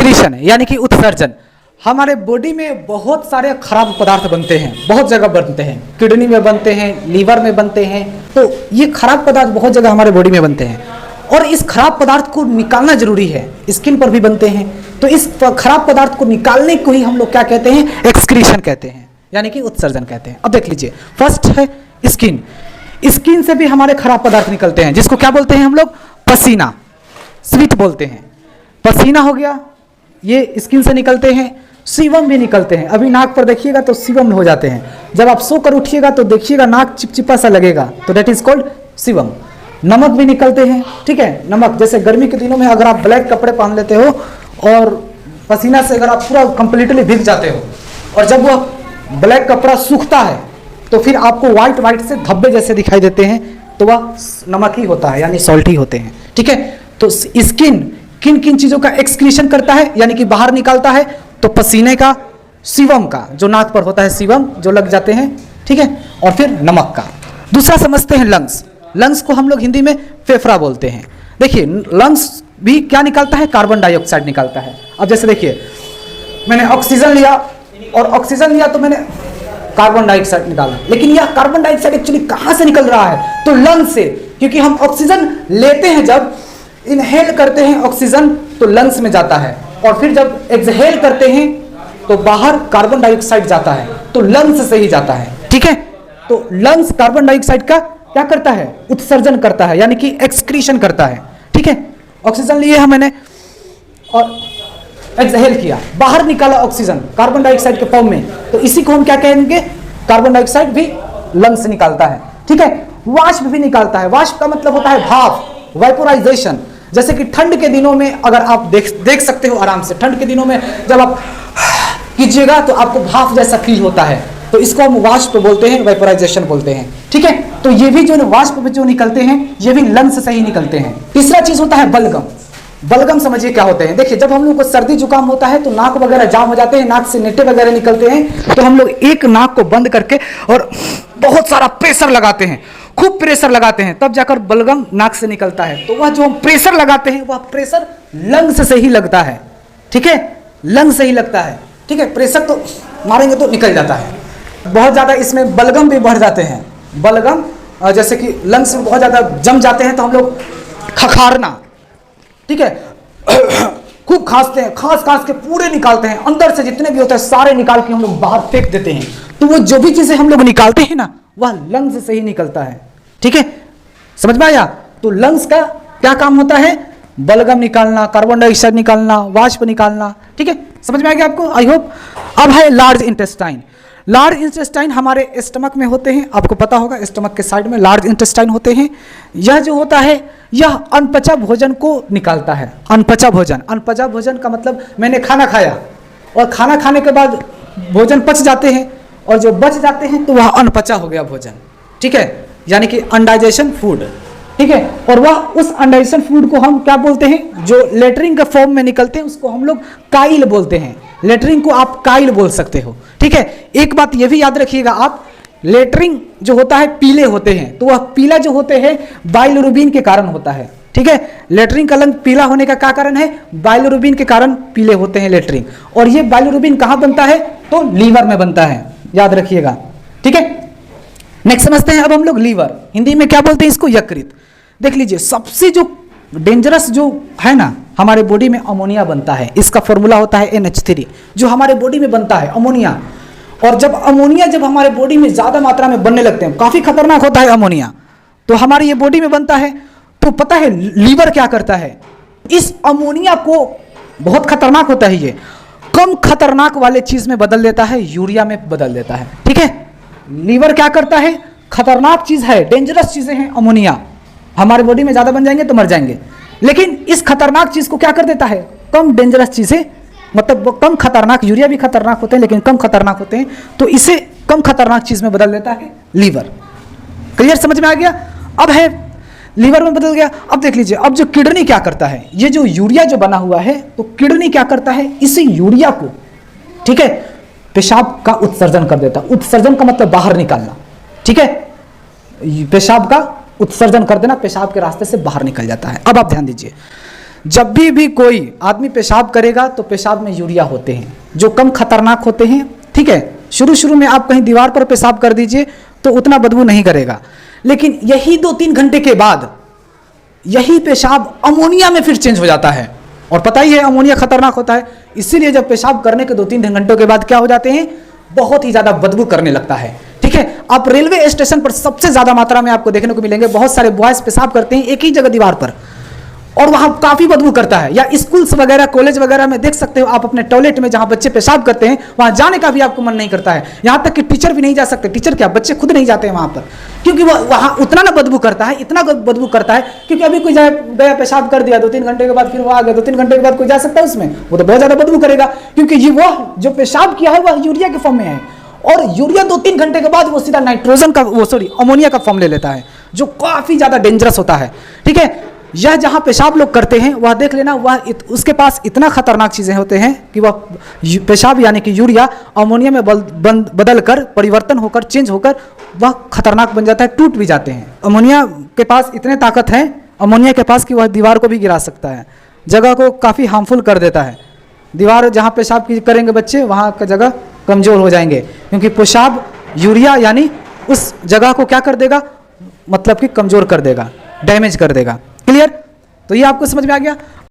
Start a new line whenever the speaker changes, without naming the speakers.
Excretion है यानी कि उत्सर्जन। हमारे बॉडी में बहुत सारे खराब पदार्थ बनते हैं, बहुत जगह बनते हैं, किडनी में बनते हैं, लीवर में बनते हैं। तो ये खराब पदार्थ बहुत जगह हमारे बॉडी में बनते हैं और इस खराब पदार्थ को निकालना जरूरी है। स्किन पर भी बनते हैं, तो इस खराब पदार्थ को निकालने को ही हम लोग क्या कहते हैं, एक्सक्रीशन कहते हैं यानी कि उत्सर्जन कहते हैं। अब देख लीजिए, फर्स्ट है स्किन। स्किन से भी हमारे खराब पदार्थ निकलते हैं जिसको क्या बोलते हैं हम लोग, पसीना, स्वीट बोलते हैं। पसीना हो गया, ये स्किन से निकलते हैं। सीवम भी निकलते हैं, अभी नाक पर देखिएगा तो सीवम हो जाते हैं। जब आप सोकर उठिएगा तो देखिएगा नाक चिपचिपा सा लगेगा, तो दैट इज कॉल्ड सीवम। नमक भी निकलते हैं, ठीक है। नमक जैसे गर्मी के दिनों में अगर आप ब्लैक कपड़े पहन लेते हो और पसीना से अगर आप पूरा कंप्लीटली भीग जाते हो और जब वह ब्लैक कपड़ा सूखता है तो फिर आपको व्हाइट व्हाइट से धब्बे जैसे दिखाई देते हैं, तो वह नमक ही होता है यानी सॉल्ट ही होते हैं, ठीक है। तो स्किन किन किन चीजों का एक्सक्रीशन करता है यानी कि बाहर निकालता है, तो पसीने का, सीवम का जो नाक पर होता है, सीवम जो लग जाते हैं, ठीक है, और फिर नमक का। दूसरा समझते हैं लंग्स। लंग्स को हम लोग हिंदी में फेफड़ा बोलते हैं। देखिए लंग्स भी क्या निकालता है, कार्बन डाइऑक्साइड निकालता है। अब जैसे देखिए, मैंने ऑक्सीजन लिया और ऑक्सीजन लिया तो मैंने कार्बन डाइऑक्साइड निकाला, लेकिन यह कार्बन डाइऑक्साइड एक्चुअली कहां से निकल रहा है, तो लंग्स से। क्योंकि हम ऑक्सीजन लेते हैं, जब इनहेल करते हैं ऑक्सीजन तो लंग्स में जाता है, और फिर जब एक्सहेल करते हैं तो बाहर कार्बन डाइऑक्साइड जाता है, तो लंग्स से ही जाता है, ठीक है। तो लंग्स कार्बन डाइऑक्साइड का क्या करता है, उत्सर्जन करता है यानी कि एक्सक्रीशन करता है, ठीक है। ऑक्सीजन लिए है मैंने और एक्सहेल किया, बाहर निकाला ऑक्सीजन कार्बन डाइऑक्साइड के फॉर्म में, तो इसी को हम क्या कहेंगे, कार्बन डाइऑक्साइड भी लंग्स से निकालता है, ठीक है। वाष्प भी निकालता है। वाष्प का मतलब होता है भाप, वाइपोराइजेशन। जैसे कि ठंड के दिनों में अगर आप देख सकते हो आराम से, ठंड के दिनों में जब आप कीजिएगा तो आपको भाप जैसा फील होता है, तो इसको हम वाष्प बोलते हैं, वाइपोराइजेशन बोलते हैं, ठीक है। तो ये भी जो वाष्प जो निकलते हैं ये भी लंग्स से ही निकलते हैं। तीसरा चीज होता है बलगम। बलगम समझिए क्या होते हैं। देखिए, जब हम लोग को सर्दी जुकाम होता है तो नाक वगैरह जाम हो जाते हैं, नाक से नेटे वगैरह निकलते हैं, तो हम लोग एक नाक को बंद करके और बहुत सारा प्रेशर लगाते हैं, खूब प्रेशर लगाते हैं, तब जाकर बलगम नाक से निकलता है। तो वह जो हम प्रेशर लगाते हैं वह प्रेशर लंग्स से ही लगता है, ठीक है, लंग्स से ही लगता है, ठीक है। प्रेशर तो मारेंगे तो निकल जाता है। बहुत ज्यादा इसमें बलगम भी बढ़ जाते हैं। बलगम जैसे कि लंग्स में बहुत ज्यादा जम जाते हैं तो हम लोग खखारना, ठीक है, खूब खांसते हैं, खांस खांस के पूरे निकालते हैं, अंदर से जितने भी होते हैं सारे निकाल के हम लोग बाहर फेंक देते हैं। तो वो जो भी चीजें हम लोग निकालते हैं ना, वह लंग्स से ही निकलता है, ठीक है, समझ में आया। तो लंग्स का क्या काम होता है, बलगम निकालना, कार्बन डाइऑक्साइड निकालना, वाष्प निकालना, ठीक है, समझ में आ गया आपको, आई होप। अब है लार्ज इंटेस्टाइन। लार्ज इंटेस्टाइन हमारे स्टमक में होते हैं, आपको पता होगा स्टमक के साइड में लार्ज इंटेस्टाइन होते हैं। यह जो होता है यह अनपचा भोजन को निकालता है। अनपचा भोजन, अनपचा भोजन का मतलब मैंने खाना खाया और खाना खाने के बाद भोजन पच जाते हैं और जो बच जाते हैं तो वह अनपचा हो गया भोजन, ठीक है, यानी कि अनडाइजेशन फूड, ठीक है। और वह उस अनडाइजेशन फूड को हम क्या बोलते हैं, जो लेटरिन के फॉर्म में निकलते हैं उसको हम लोग काइल बोलते हैं। लेटरिन को आप काइल बोल सकते हो, ठीक है। एक बात यह भी याद रखिएगा आप, लेटरिन जो होता है पीले होते हैं, तो वह पीला जो होते हैं बाइलिरुबिन के कारण होता है, ठीक है। लेटरिन का रंग पीला होने का क्या कारण है, बाइलिरुबिन के कारण पीले होते हैं लेटरिन। और ये बाइलिरुबिन कहां बनता है, तो लीवर में बनता है, याद रखिएगा, ठीक है। नेक्स्ट समझते हैं अब हम लोग लीवर। हिंदी में क्या बोलते हैं इसको, यकृत। देख लीजिए, सबसे जो डेंजरस जो है ना हमारे बॉडी में, अमोनिया बनता है। इसका फॉर्मूला होता है NH3, जो हमारे बॉडी में बनता है अमोनिया। और जब अमोनिया जब हमारे बॉडी में ज्यादा मात्रा में बनने लगते हैं, काफी खतरनाक होता है अमोनिया, तो हमारी ये बॉडी में बनता है। तो पता है लीवर क्या करता है, इस अमोनिया को, बहुत खतरनाक होता है ये, कम खतरनाक वाले चीज में बदल देता है, यूरिया में बदल देता है, ठीक है। लीवर क्या करता है, खतरनाक चीज है, डेंजरस चीजें हैं अमोनिया, हमारे बॉडी में ज्यादा बन जाएंगे तो मर जाएंगे। लेकिन इस खतरनाक चीज को क्या कर देता है, कम डेंजरस चीजें, मतलब वो कम खतरनाक, यूरिया भी खतरनाक होते हैं लेकिन कम खतरनाक होते हैं, तो इसे कम खतरनाक चीज में बदल देता है लीवर। क्लियर, समझ में आ गया। अब है लीवर में बदल गया। अब देख लीजिए, अब जो किडनी क्या करता है, ये जो यूरिया जो बना हुआ है, तो किडनी क्या करता है, इसी यूरिया को, ठीक है, पेशाब का उत्सर्जन कर देता। उत्सर्जन का मतलब बाहर निकालना, ठीक है, पेशाब का उत्सर्जन कर देना, पेशाब के रास्ते से बाहर निकल जाता है। अब आप ध्यान दीजिए, जब भी कोई आदमी पेशाब करेगा तो पेशाब में यूरिया होते हैं जो कम खतरनाक होते हैं, ठीक है। शुरू में आप कहीं दीवार पर पेशाब कर दीजिए तो उतना बदबू नहीं करेगा, लेकिन यही 2-3 घंटे के बाद यही पेशाब अमोनिया में फिर चेंज हो जाता है, और पता ही है अमोनिया खतरनाक होता है। इसीलिए जब पेशाब करने के 2-3 घंटों के बाद क्या हो जाते हैं, बहुत ही ज्यादा बदबू करने लगता है, ठीक है। आप रेलवे स्टेशन पर सबसे ज्यादा मात्रा में आपको देखने को मिलेंगे, बहुत सारे बॉयज पेशाब करते हैं एक ही जगह दीवार पर, और वहां काफी बदबू करता है। या स्कूल्स वगैरह कॉलेज वगैरह में देख सकते हो आप अपने टॉयलेट में, जहां बच्चे पेशाब करते हैं वहां जाने का भी आपको मन नहीं करता है। यहां तक कि टीचर भी नहीं जा सकते, टीचर क्या बच्चे खुद नहीं जाते हैं वहां पर, क्योंकि वो वहां उतना ना बदबू करता है, इतना बदबू करता है। क्योंकि अभी कोई गया पेशाब कर दिया, 2-3 घंटे के बाद फिर वो आ गया, 2-3 घंटे के बाद कोई जा सकता है उसमें, वो तो बहुत ज्यादा बदबू करेगा, क्योंकि ये वो जो पेशाब किया है वह यूरिया के फॉर्म में है, और यूरिया 2-3 घंटे के बाद वो सीधा नाइट्रोजन का अमोनिया का फॉर्म ले लेता है, जो काफी ज्यादा डेंजरस होता है, ठीक है। यह जहां पेशाब लोग करते हैं वह देख लेना, वह उसके पास इतना खतरनाक चीजें होते हैं कि वह पेशाब यानी कि यूरिया अमोनिया में बदल कर परिवर्तन होकर चेंज होकर वह खतरनाक बन जाता है, टूट भी जाते हैं। अमोनिया के पास इतने ताकत है अमोनिया के पास कि वह दीवार को भी गिरा सकता है, जगह को काफ़ी हार्मफुल कर देता है। दीवार जहाँ पेशाब करेंगे बच्चे वहाँ का जगह कमज़ोर हो जाएंगे, क्योंकि पेशाब यूरिया यानी उस जगह को क्या कर देगा, मतलब कि कमज़ोर कर देगा, डैमेज कर देगा। क्लियर? तो ये आपको समझ में आ गया।